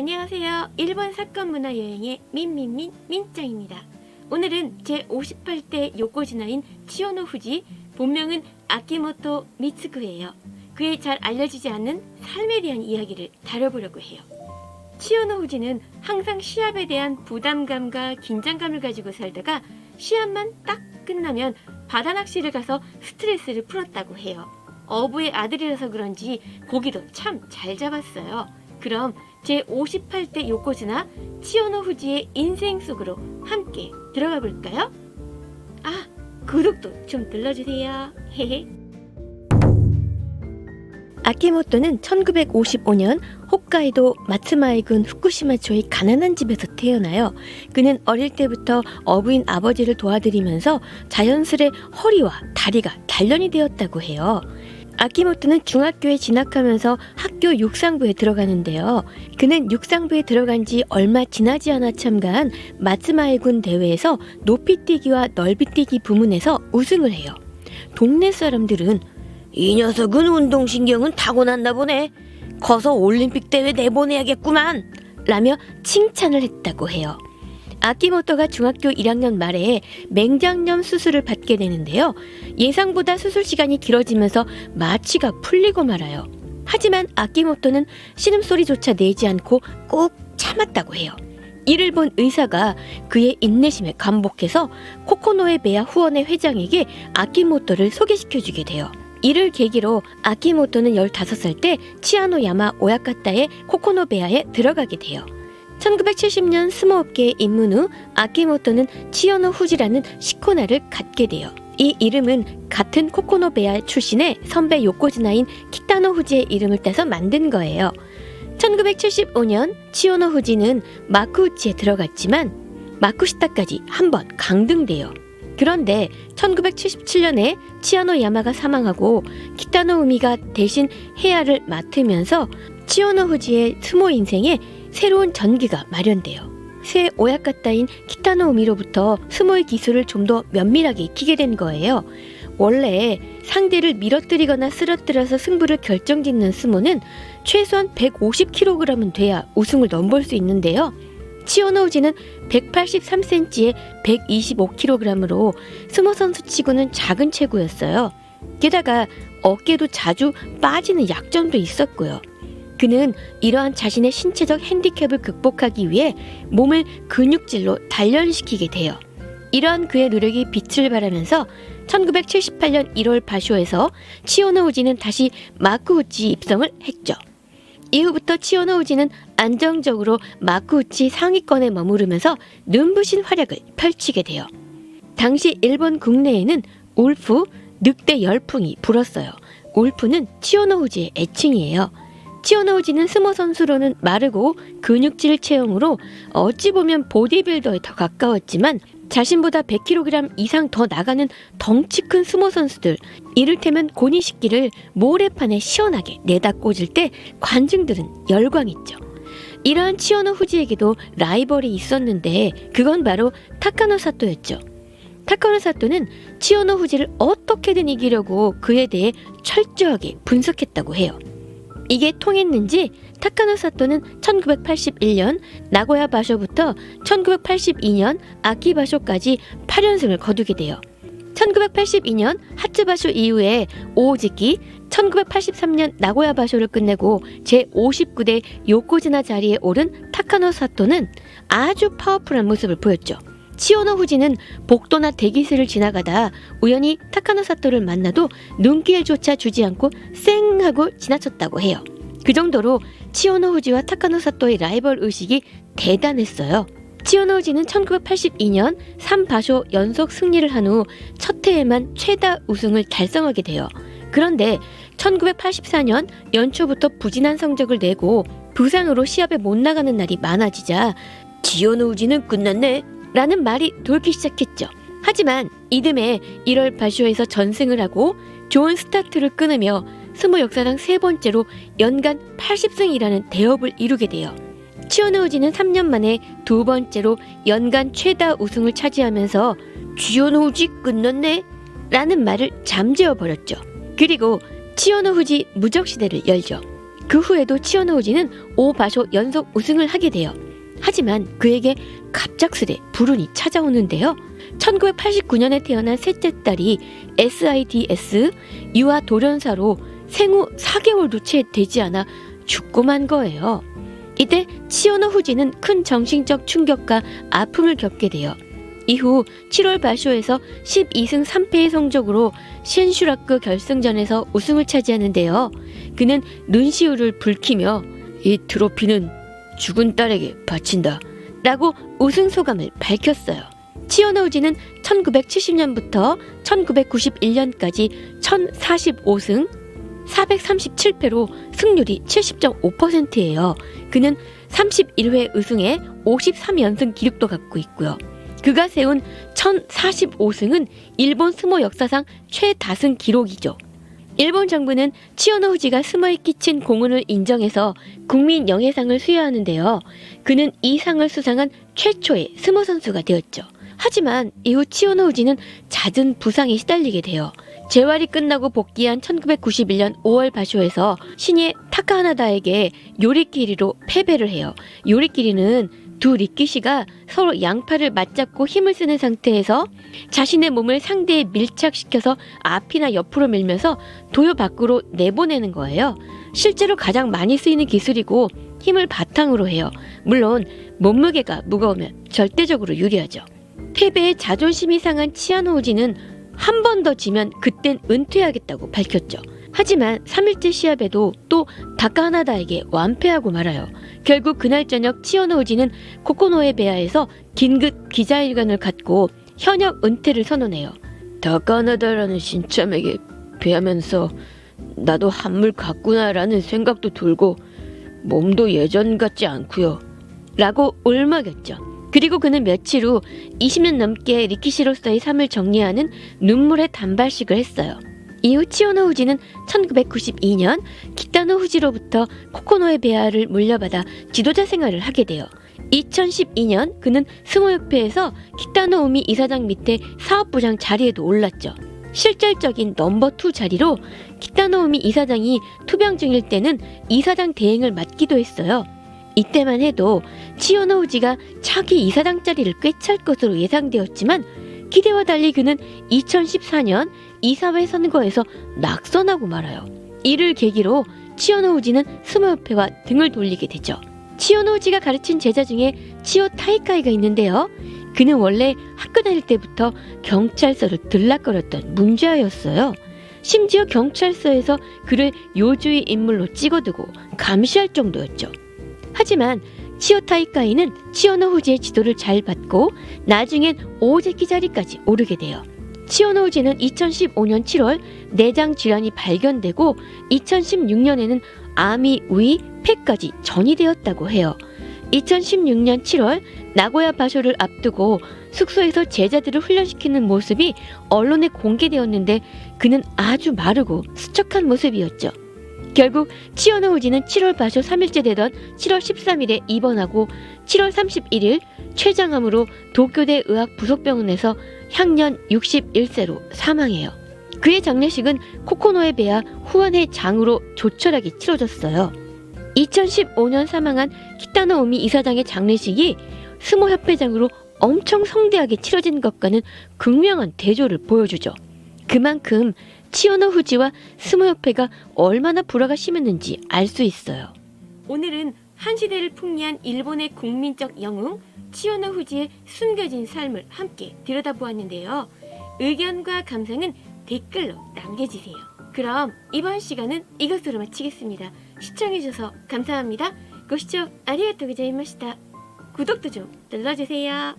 안녕하세요. 일본 사건 문화 여행의 민짱입니다. 오늘은 제58대 요코지나인 치요노 후지, 본명은 아키모토 미츠쿠예요. 그의 잘 알려지지 않는 삶에 대한 이야기를 다뤄보려고 해요. 치요노 후지는 항상 시합에 대한 부담감과 긴장감을 가지고 살다가 시합만 딱 끝나면 바다 낚시를 가서 스트레스를 풀었다고 해요. 어부의 아들이라서 그런지 고기도 참 잘 잡았어요. 그럼 제58대 요코지나 치요노 후지의 인생 속으로 함께 들어가 볼까요? 구독도 좀 눌러주세요. 헤헤. 아키모토는 1955년 홋카이도 마츠마에군 후쿠시마초의 가난한 집에서 태어나요. 그는 어릴 때부터 어부인 아버지를 도와드리면서 자연스레 허리와 다리가 단련이 되었다고 해요. 아키모토는 중학교에 진학하면서 학교 육상부에 들어가는데요. 그는 육상부에 들어간 지 얼마 지나지 않아 참가한 마츠마에군 대회에서 높이뛰기와 넓이뛰기 부문에서 우승을 해요. 동네 사람들은 이 녀석은 운동신경은 타고났나 보네. 커서 올림픽 대회 내보내야겠구만. 라며 칭찬을 했다고 해요. 아키모토가 중학교 1학년 말에 맹장염 수술을 받게 되는데요. 예상보다 수술 시간이 길어지면서 마취가 풀리고 말아요. 하지만 아키모토는 신음소리조차 내지 않고 꼭 참았다고 해요. 이를 본 의사가 그의 인내심에 감복해서 코코노에 베야 후원회 회장에게 아키모토를 소개시켜주게 돼요. 이를 계기로 아키모토는 15살 때 치아노야마 오야카타의 코코노베야에 들어가게 돼요. 1970년 스모업계에 입문 후 아키모토는 치요노 후지라는 시코나를 갖게 돼요. 이 이름은 같은 코코노베야 출신의 선배 요코지나인 키타노 후지의 이름을 따서 만든 거예요. 1975년 치요노 후지는 마쿠우치에 들어갔지만 마쿠시타까지 한번 강등돼요. 그런데 1977년에 치아노 야마가 사망하고 키타노 우미가 대신 헤아를 맡으면서 치요노 후지의 스모 인생에 새로운 전기가 마련돼요. 새 오야카타인 키타노 우미로부터 스모의 기술을 좀 더 면밀하게 익히게 된 거예요. 원래 상대를 밀어뜨리거나 쓰러뜨려서 승부를 결정짓는 스모는 최소한 150kg은 돼야 우승을 넘볼 수 있는데요. 치요노 후지는 183cm에 125kg으로 스모 선수치고는 작은 체구였어요. 게다가 어깨도 자주 빠지는 약점도 있었고요. 그는 이러한 자신의 신체적 핸디캡을 극복하기 위해 몸을 근육질로 단련시키게 돼요. 이러한 그의 노력이 빛을 발하면서 1978년 1월 바쇼에서 치요노 후지는 다시 마쿠우치 입성을 했죠. 이후부터 치요노 후지는 안정적으로 마쿠우치 상위권에 머무르면서 눈부신 활약을 펼치게 돼요. 당시 일본 국내에는 울프, 늑대 열풍이 불었어요. 울프는 치요노 후지의 애칭이에요. 치요노 후지는 스모 선수로는 마르고 근육질 체형으로 어찌 보면 보디빌더에 더 가까웠지만 자신보다 100kg 이상 더 나가는 덩치 큰 스모 선수들, 이를테면 고니시키를 모래판에 시원하게 내다 꽂을 때 관중들은 열광했죠. 이러한 치요노 후지에게도 라이벌이 있었는데 그건 바로 타카노 사토였죠. 타카노 사토는 치요노 후지를 어떻게든 이기려고 그에 대해 철저하게 분석했다고 해요. 이게 통했는지 타카노 사토는 1981년 나고야 바쇼부터 1982년 아키 바쇼까지 8연승을 거두게 돼요. 1982년 하츠 바쇼 이후에 오오즈키, 1983년 나고야 바쇼를 끝내고 제59대 요코지나 자리에 오른 타카노 사토는 아주 파워풀한 모습을 보였죠. 치요노 후지는 복도나 대기실을 지나가다 우연히 타카노 사토를 만나도 눈길조차 주지 않고 쌩 하고 지나쳤다고 해요. 그 정도로 치요노 후지와 타카노 사토의 라이벌 의식이 대단했어요. 치요노 후지는 1982년 3바쇼 연속 승리를 한 후 첫 해에만 최다 우승을 달성하게 돼요. 그런데 1984년 연초부터 부진한 성적을 내고 부상으로 시합에 못 나가는 날이 많아지자 치요노 후지는 끝났네 라는 말이 돌기 시작했죠. 하지만 이듬해 1월 바쇼에서 전승을 하고 좋은 스타트를 끊으며 스모 역사상 3번째로 연간 80승이라는 대업을 이루게 돼요. 치요노 후지는 3년 만에 2번째로 연간 최다 우승을 차지하면서 치요노 후지 끝났네 라는 말을 잠재워 버렸죠. 그리고 치요노 후지 무적시대를 열죠. 그 후에도 치요노우지는 5바쇼 연속 우승을 하게 돼요. 하지만 그에게 갑작스레 불운이 찾아오는데요. 1989년에 태어난 셋째 딸이 SIDS 유아 돌연사로 생후 4개월도 채 되지 않아 죽고 만 거예요. 이때 치요노 후지는 큰 정신적 충격과 아픔을 겪게 돼요. 이후 7월 바쇼에서 12승 3패의 성적으로 신슈라크 결승전에서 우승을 차지하는데요. 그는 눈시울을 붉히며 이 트로피는 죽은 딸에게 바친다 라고 우승 소감을 밝혔어요. 치요노우지는 1970년부터 1991년까지 1045승 437패로 승률이 70.5%예요. 그는 31회 우승에 53연승 기록도 갖고 있고요. 그가 세운 1045승은 일본 스모 역사상 최다승 기록이죠. 일본 정부는 치요노우지가 스모에 끼친 공헌을 인정해서 국민 영예상을 수여하는데요. 그는 이 상을 수상한 최초의 스모 선수가 되었죠. 하지만 이후 치요노우지는 잦은 부상에 시달리게 돼요. 재활이 끝나고 복귀한 1991년 5월 바쇼에서 신예 타카하나다에게 요리끼리로 패배를 해요. 요리끼리는 두 리키시가 서로 양팔을 맞잡고 힘을 쓰는 상태에서 자신의 몸을 상대에 밀착시켜서 앞이나 옆으로 밀면서 도요 밖으로 내보내는 거예요. 실제로 가장 많이 쓰이는 기술이고 힘을 바탕으로 해요. 물론 몸무게가 무거우면 절대적으로 유리하죠. 패배에 자존심이 상한 치요노우지는 한 번 더 지면 그땐 은퇴하겠다고 밝혔죠. 하지만 3일째 시합에도 또 다카하나다에게 완패하고 말아요. 결국 그날 저녁 치요노우지는 코코노에 베아에서 긴급 기자회견을 갖고 현역 은퇴를 선언해요. 다카하나다라는 신참에게 비하면서 나도 한물 같구나라는 생각도 들고 몸도 예전 같지 않고요 라고 울먹였죠. 그리고 그는 며칠 후 20년 넘게 리키시로서의 삶을 정리하는 눈물의 단발식을 했어요. 이후 치요노우지는 1992년 키타노 후지로부터 코코노의 베아를 물려받아 지도자 생활을 하게 돼요. 2012년 그는 스모협회에서 키타노 우미 이사장 밑에 사업부장 자리에도 올랐죠. 실질적인 넘버 2 자리로 키타노 우미 이사장이 투병 중일 때는 이사장 대행을 맡기도 했어요. 이때만 해도 치요노우지가 차기 이사장 자리를 꿰찰 것으로 예상되었지만 기대와 달리 그는 2014년 이사회 선거에서 낙선하고 말아요. 이를 계기로 치요노우지는 스모협회와 등을 돌리게 되죠. 치요노우지가 가르친 제자 중에 치요 타이카이가 있는데요. 그는 원래 학교 다닐 때부터 경찰서를 들락거렸던 문제아였어요. 심지어 경찰서에서 그를 요주의 인물로 찍어두고 감시할 정도였죠. 하지만 치요 타이카이는 치요노우지의 지도를 잘 받고 나중엔 오제키 자리까지 오르게 돼요. 치요노우지는 2015년 7월 내장 질환이 발견되고 2016년에는 암이 위, 폐까지 전이되었다고 해요. 2016년 7월 나고야 바쇼를 앞두고 숙소에서 제자들을 훈련시키는 모습이 언론에 공개되었는데 그는 아주 마르고 수척한 모습이었죠. 결국 치요노우지는 7월 바쇼 3일째 되던 7월 13일에 입원하고 7월 31일 췌장암으로 도쿄대 의학부속병원에서 향년 61세로 사망해요. 그의 장례식은 코코노에 베아 후원의 장으로 조촐하게 치러졌어요. 2015년 사망한 키타노 우미 이사장의 장례식이 스모협회장으로 엄청 성대하게 치러진 것과는 극명한 대조를 보여주죠. 그만큼 치요노 후지와 스모협회가 얼마나 불화가 심했는지 알 수 있어요. 오늘은 한 시대를 풍미한 일본의 국민적 영웅 치요노 후지의 숨겨진 삶을 함께 들여다보았는데요. 의견과 감상은 댓글로 남겨주세요. 그럼 이번 시간은 이것으로 마치겠습니다. 시청해주셔서 감사합니다. 고시청 아리가또 고자이마시타. 구독도 좀 눌러주세요.